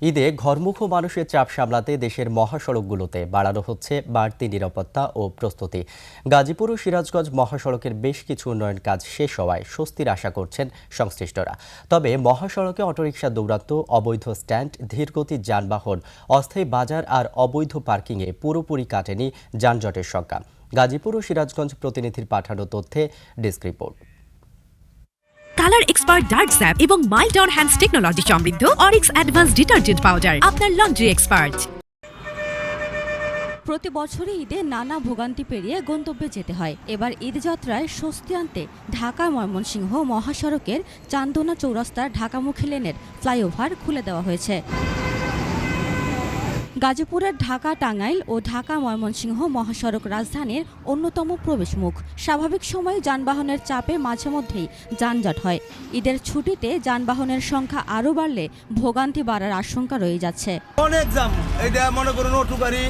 ঈদে ঘরমুখ মানুষের চাপ সামলাতে দেশের মহাসড়কগুলোতে বাড়ানো হচ্ছে বাড়তি নিরাপত্তা ও প্রস্তুতি। গাজীপুর ও সিরাজগঞ্জ মহাসড়কের বেশ কিছু উন্নয়ন কাজ শেষ হওয়ায় স্বস্তির আশা করছেন সংশ্লিষ্টরা। তবে মহাসড়কে অটোরিকশা দৌরাত্ম, অবৈধ স্ট্যান্ড, ধীরগতির যানবাহন, অস্থায়ী বাজার আর অবৈধ পার্কিংয়ে পুরোপুরি কাটেনি যানজটের সংখ্যা। গাজীপুর ও সিরাজগঞ্জ প্রতিনিধির পাঠানো তথ্যে desk report. Colour expert dark sap এবং মাইল্ড অন হ্যান্ডস টেকনোলজি সমৃদ্ধ অরিক্স অ্যাডভান্স ডিটারজেন্ট পাউডার আপনার লন্ড্রি এক্সপার্ট। প্রতি বছরই ঈদে নানা ভোগান্তি পেরিয়ে গন্তব্যে যেতে হয়। এবার ঈদ যাত্রায় স্বস্তি আনতে ঢাকা ময়মনসিংহ মহাসড়কের চান্দনা চৌরাস্তার ঢাকামুখী লেনের ফ্লাইওভার খুলে দেওয়া হয়েছে। গাজীপুরের ঢাকা টাঙ্গাইল ও ঢাকা ময়মনসিংহ মহাসড়ক রাজধানীর অন্যতম প্রবেশমুখ। স্বাভাবিক সময়ে যানবাহনের চাপে মাঝে মধ্যেই যানজট হয়। ঈদের ছুটিতে যানবাহনের সংখ্যা আরও বাড়লে ভোগান্তি বাড়ার আশঙ্কা রয়ে যাচ্ছে। অনেক জাম, এইটা মনে করুন অটো গাড়ি,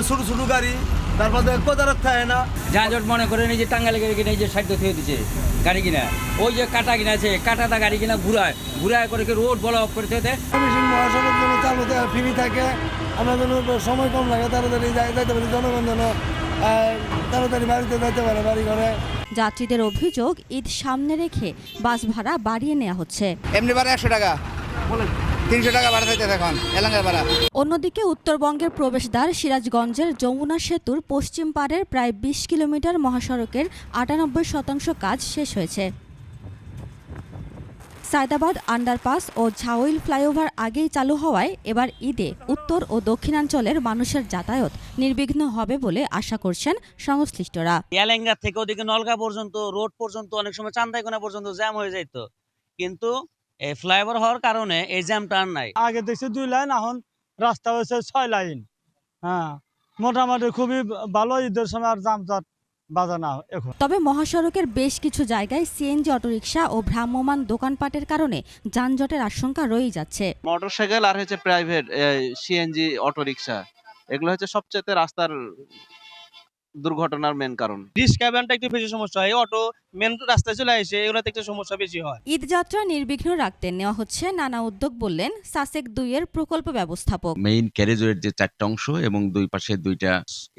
ছোট ছোট গাড়ি, তারপর কোদারত থাকে না। যানজট মনে করেন এই যে টাঙ্গাইলে গাড়ি কিনা, এই যে সাইড থেকে দিচ্ছে গাড়ি কিনা, ওই যে কাটা কিনা আছে, কাটাটা গাড়ি কিনা ঘুরায় করে রোড ব্লক করে দিতে। মহাসড়ক যেন চালু ফ্রি থাকে, আমরা যেন সময় কম লাগে, তাড়াতাড়ি যাইতে পারি, জনগণ যেন তাড়াতাড়ি বাড়িতে যাইতে পারে বাড়ি ঘরে। যাত্রীদের অভিযোগ, ঈদ সামনে রেখে বাস ভাড়া বাড়িয়ে নেওয়া হচ্ছে। এমনি ভাড়া 100 টাকা, 300 টাকা ভাড়া দিতে এখন এলাকার ভাড়া। অন্যদিকে উত্তরবঙ্গের প্রবেশদ্বার সিরাজগঞ্জের যমুনা সেতুর পশ্চিম পাড়ের প্রায় 20 কিলোমিটার মহাসড়কের 98% কাজ শেষ হয়েছে। সায়দাবাদ আন্ডারপাস ও ঝাউইল ফ্লাইওভার আগেই চালু হওয়ায় এবার ঈদে উত্তর ও দক্ষিণাঞ্চলের মানুষের যাতায়াত নির্বিঘ্ন হবে বলে আশা করছেন সংশ্লিষ্টরা। এলেঙ্গা থেকে ওদিকে নলগা পর্যন্ত, রোড পর্যন্ত, অনেক সময় চান্দাইকোনা পর্যন্ত জ্যাম হয়ে যেত, কিন্তু এই ফ্লাইওভার হওয়ার কারণে এই জ্যামটা আর নাই। আগে দেখছি 2 লাইন, এখন রাস্তা হয়েছে 6 লাইন। হ্যাঁ, মোটামুটি খুবই ভালো, ঈদের সময় আর যানজট বাজে না এখন। তবে মহাসড়কের বেশ কিছু জায়গায় সিএনজি অটোরিকশা ও ভ্রাম্যমাণ দোকানপাটের কারণে যানজটের আশঙ্কা রয়েই যাচ্ছে। মোটরসাইকেল আর হচ্ছে প্রাইভেট সিএনজি অটোরিকশা, এগুলো হচ্ছে সবচেয়ে রাস্তার দুর্ঘটনার মেন কারণ। ডিসকাভারটা একটু বেশি সমস্যা হয়, অটো মেন রাস্তায় চলে আসে, এগুলোতে একটু সমস্যা বেশি হয়। ঈদ যাত্রা নির্বিঘ্ন রাখতে নেওয়া হচ্ছে নানা উদ্যোগ বললেন সাসেক 2 এর প্রকল্প ব্যবস্থাপক। মেইন ক্যারেজওয়ের যে 4টা অংশ এবং দুই পাশে 2টা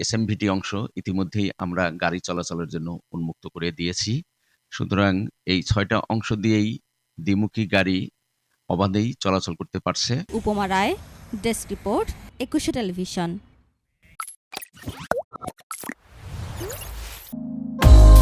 এসএমভিটি অংশ ইতিমধ্যেই আমরা গাড়ি চলাচলের জন্য উন্মুক্ত করে দিয়েছি। সুতরাং এই 6টা অংশ দিয়েই দ্বিমুখী গাড়ি অবাধেই চলাচল করতে পারছে। উপমা রায়, ডেস্ক রিপোর্ট, 21 টেলিভিশন।